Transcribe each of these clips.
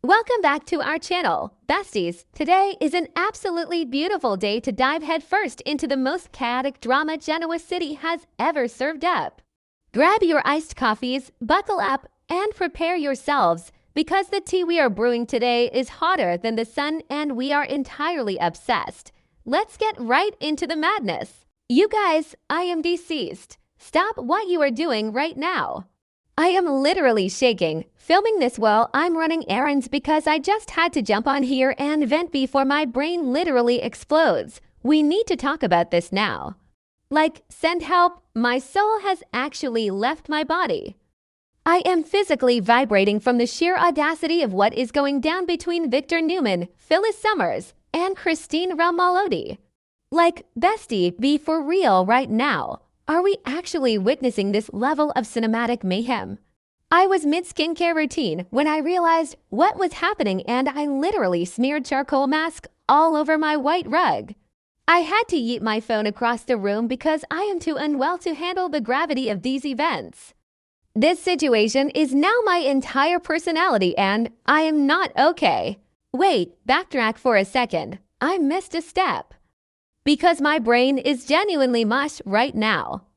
Welcome back to our channel, Besties. Today is an absolutely beautiful day to dive headfirst into the most chaotic drama Genoa City has ever served up. Grab your iced coffees, buckle up, and prepare yourselves, because the tea we are brewing today is hotter than the sun and we are entirely obsessed. Let's get right into the madness. You guys, I am deceased. Stop what you are doing right now. I am literally shaking, filming this while I'm running errands because I just had to jump on here and vent before my brain literally explodes. We need to talk about this now. Like, send help, my soul has actually left my body. I am physically vibrating from the sheer audacity of what is going down between Victor Newman, Phyllis Summers, and Christine Ramalodi. Like, bestie, be for real right now. Are we actually witnessing this level of cinematic mayhem? I was mid-skincare routine when I realized what was happening, and I literally smeared charcoal mask all over my white rug. I had to yeet my phone across the room because I am too unwell to handle the gravity of these events. This situation is now my entire personality and I am not okay. Wait, backtrack for a second. I missed a step. Because my brain is genuinely mush right now.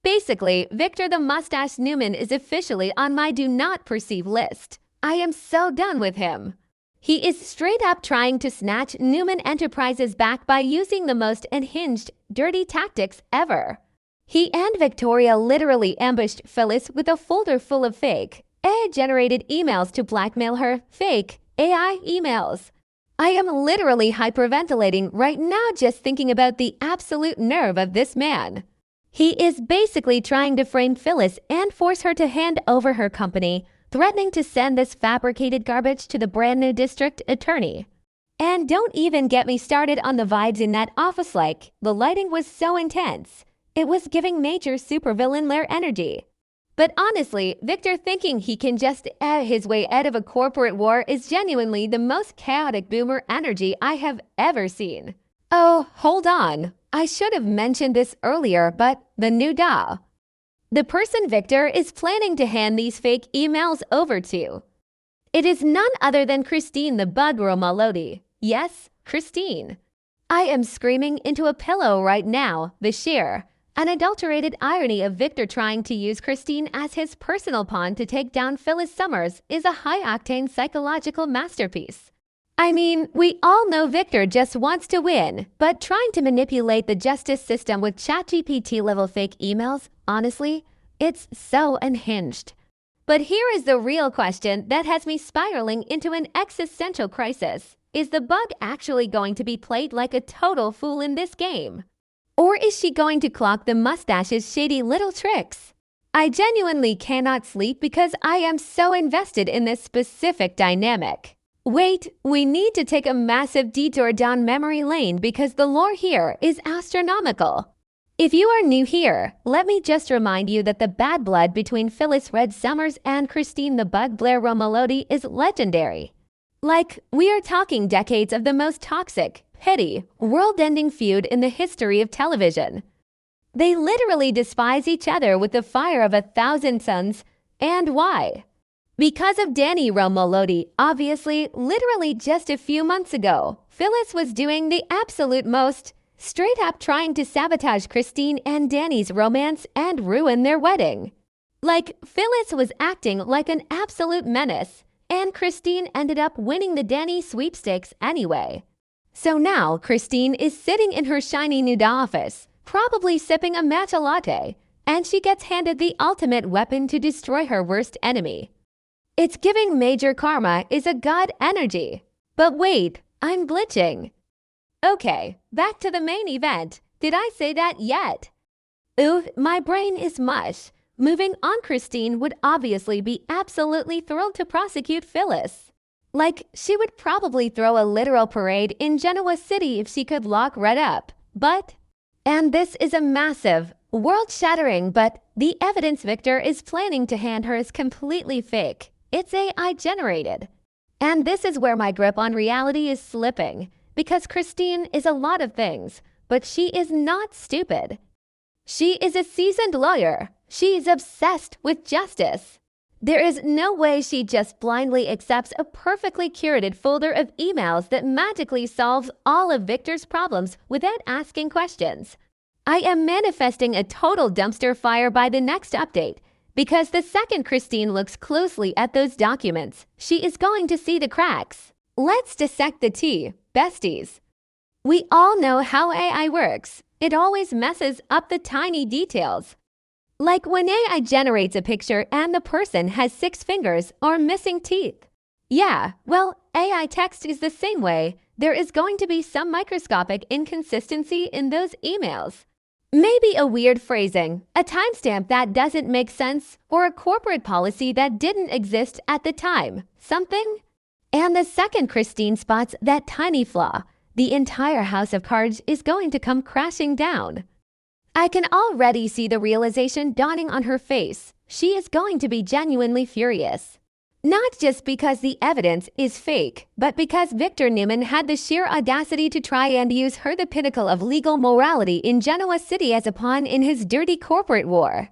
Basically, Victor the Mustache Newman is officially on my do not perceive list. I am so done with him. He is straight up trying to snatch Newman Enterprises back by using the most unhinged, dirty tactics ever. He and Victoria literally ambushed Phyllis with a folder full of fake, AI-generated emails to blackmail her. Fake AI emails. I am literally hyperventilating right now just thinking about the absolute nerve of this man. He is basically trying to frame Phyllis and force her to hand over her company, threatening to send this fabricated garbage to the brand new district attorney. And don't even get me started on the vibes in that office. Like, the lighting was so intense. It was giving major supervillain lair energy. But honestly, Victor thinking he can just his way out of a corporate war is genuinely the most chaotic boomer energy I have ever seen. Oh, hold on. I should have mentioned this earlier, but the new DA. The person Victor is planning to hand these fake emails over to. It is none other than Christine the Bug Ramalodi. Yes, Christine. I am screaming into a pillow right now, the sheer unadulterated irony of Victor trying to use Christine as his personal pawn to take down Phyllis Summers is a high-octane psychological masterpiece. I mean, we all know Victor just wants to win, but trying to manipulate the justice system with ChatGPT-level fake emails, honestly, it's so unhinged. But here is the real question that has me spiraling into an existential crisis. Is the Bug actually going to be played like a total fool in this game? Or is she going to clock the mustache's shady little tricks? I genuinely cannot sleep because I am so invested in this specific dynamic. Wait, we need to take a massive detour down memory lane because the lore here is astronomical. If you are new here, let me just remind you that the bad blood between Phyllis Red Summers and Christine the Bug Blair Ramalodi is legendary. Like, we are talking decades of the most toxic, petty, world-ending feud in the history of television. They literally despise each other with the fire of 1,000 suns. And why? Because of Danny Ramalodi. Obviously, literally just a few months ago, Phyllis was doing the absolute most, straight up trying to sabotage Christine and Danny's romance and ruin their wedding. Like, Phyllis was acting like an absolute menace, and Christine ended up winning the Danny sweepstakes anyway. So now, Christine is sitting in her shiny new office, probably sipping a matcha latte, and she gets handed the ultimate weapon to destroy her worst enemy. It's giving major karma is a god energy. But wait, I'm glitching. Okay, back to the main event. Did I say that yet? Ooh, my brain is mush. Moving on, Christine would obviously be absolutely thrilled to prosecute Phyllis. Like, she would probably throw a literal parade in Genoa City if she could lock Red up. And this is a massive, world-shattering, but the evidence Victor is planning to hand her is completely fake. It's AI-generated. And this is where my grip on reality is slipping, because Christine is a lot of things, but she is not stupid. She is a seasoned lawyer. She is obsessed with justice. There is no way she just blindly accepts a perfectly curated folder of emails that magically solves all of Victor's problems without asking questions. I am manifesting a total dumpster fire by the next update, because the second Christine looks closely at those documents, she is going to see the cracks. Let's dissect the tea, besties. We all know how AI works. It always messes up the tiny details. Like when AI generates a picture and the person has 6 fingers or missing teeth. Yeah, well, AI text is the same way. There is going to be some microscopic inconsistency in those emails. Maybe a weird phrasing, a timestamp that doesn't make sense, or a corporate policy that didn't exist at the time. Something? And the second Christine spots that tiny flaw, the entire house of cards is going to come crashing down. I can already see the realization dawning on her face. She is going to be genuinely furious. Not just because the evidence is fake, but because Victor Newman had the sheer audacity to try and use her, the pinnacle of legal morality in Genoa City, as a pawn in his dirty corporate war.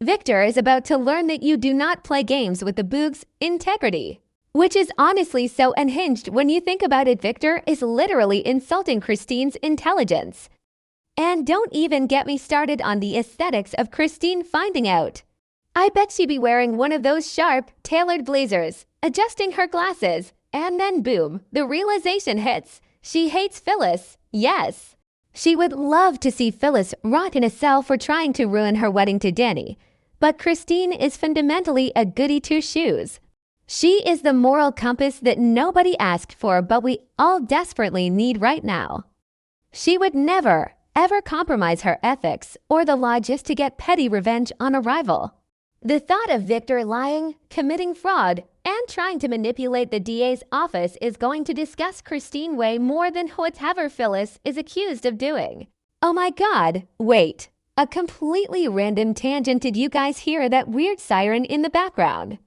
Victor is about to learn that you do not play games with the boog's integrity. Which is honestly so unhinged when you think about it. Victor is literally insulting Christine's intelligence. And don't even get me started on the aesthetics of Christine finding out. I bet she'd be wearing one of those sharp, tailored blazers, adjusting her glasses, and then boom, the realization hits. She hates Phyllis, yes. She would love to see Phyllis rot in a cell for trying to ruin her wedding to Danny. But Christine is fundamentally a goody two-shoes. She is the moral compass that nobody asked for, but we all desperately need right now. She would never, ever compromise her ethics or the law just to get petty revenge on a rival. The thought of Victor lying, committing fraud, and trying to manipulate the DA's office is going to disgust Christine way more than whatever Phyllis is accused of doing. Oh my God, wait. A completely random tangent. Did you guys hear that weird siren in the background?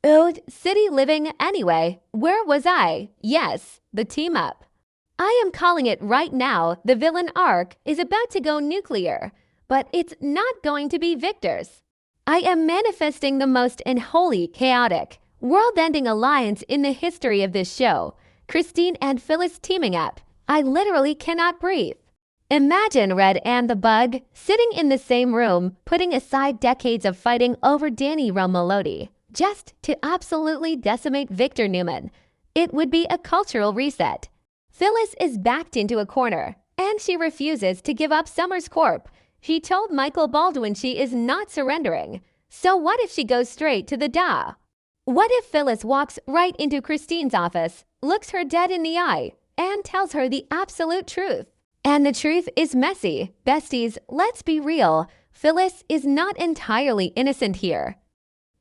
Old city living anyway. Where was I? Yes, the team up. I am calling it right now. The villain arc is about to go nuclear, but it's not going to be Victor's. I am manifesting the most unholy, chaotic, world-ending alliance in the history of this show. Christine and Phyllis teaming up. I literally cannot breathe. Imagine Red and the Bug sitting in the same room, putting aside decades of fighting over Danny Romolodi, just to absolutely decimate Victor Newman. It would be a cultural reset. Phyllis is backed into a corner, and she refuses to give up Summers Corp. She told Michael Baldwin she is not surrendering. So what if she goes straight to the DA? What if Phyllis walks right into Christine's office, looks her dead in the eye, and tells her the absolute truth? And the truth is messy. Besties, let's be real. Phyllis is not entirely innocent here.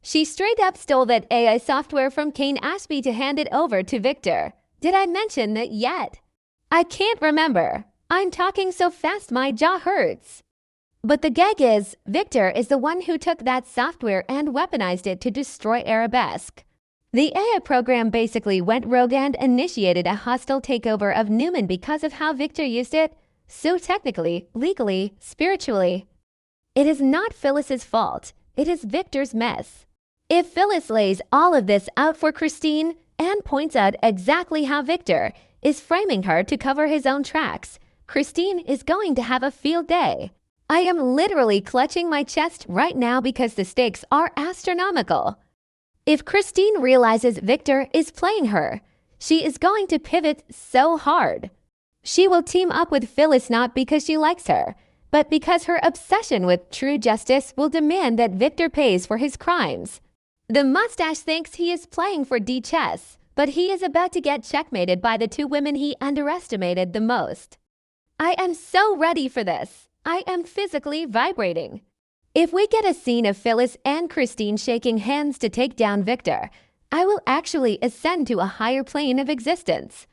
She straight up stole that AI software from Kane Ashby to hand it over to Victor. Did I mention that yet? I can't remember. I'm talking so fast my jaw hurts. But the gag is, Victor is the one who took that software and weaponized it to destroy Arabesque. The AI program basically went rogue and initiated a hostile takeover of Newman because of how Victor used it. So technically, legally, spiritually, it is not Phyllis's fault. It is Victor's mess. If Phyllis lays all of this out for Christine and points out exactly how Victor is framing her to cover his own tracks, Christine is going to have a field day. I am literally clutching my chest right now because the stakes are astronomical. If Christine realizes Victor is playing her, she is going to pivot so hard. She will team up with Phyllis not because she likes her, but because her obsession with true justice will demand that Victor pays for his crimes. The mustache thinks he is playing for D chess, but he is about to get checkmated by the 2 women he underestimated the most. I am so ready for this. I am physically vibrating. If we get a scene of Phyllis and Christine shaking hands to take down Victor, I will actually ascend to a higher plane of existence.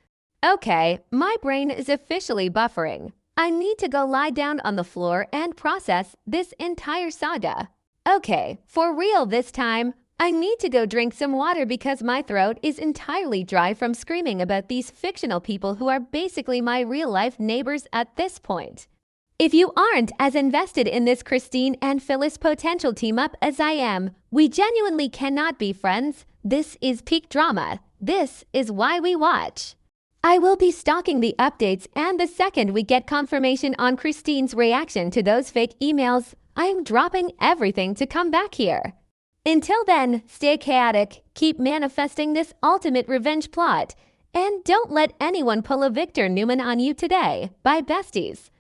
Okay, my brain is officially buffering. I need to go lie down on the floor and process this entire saga. Okay, for real this time, I need to go drink some water because my throat is entirely dry from screaming about these fictional people who are basically my real-life neighbors at this point. If you aren't as invested in this Christine and Phyllis potential team up as I am, we genuinely cannot be friends. This is peak drama. This is why we watch. I will be stalking the updates, and the second we get confirmation on Christine's reaction to those fake emails, I am dropping everything to come back here. Until then, stay chaotic, keep manifesting this ultimate revenge plot, and don't let anyone pull a Victor Newman on you today. Bye, besties.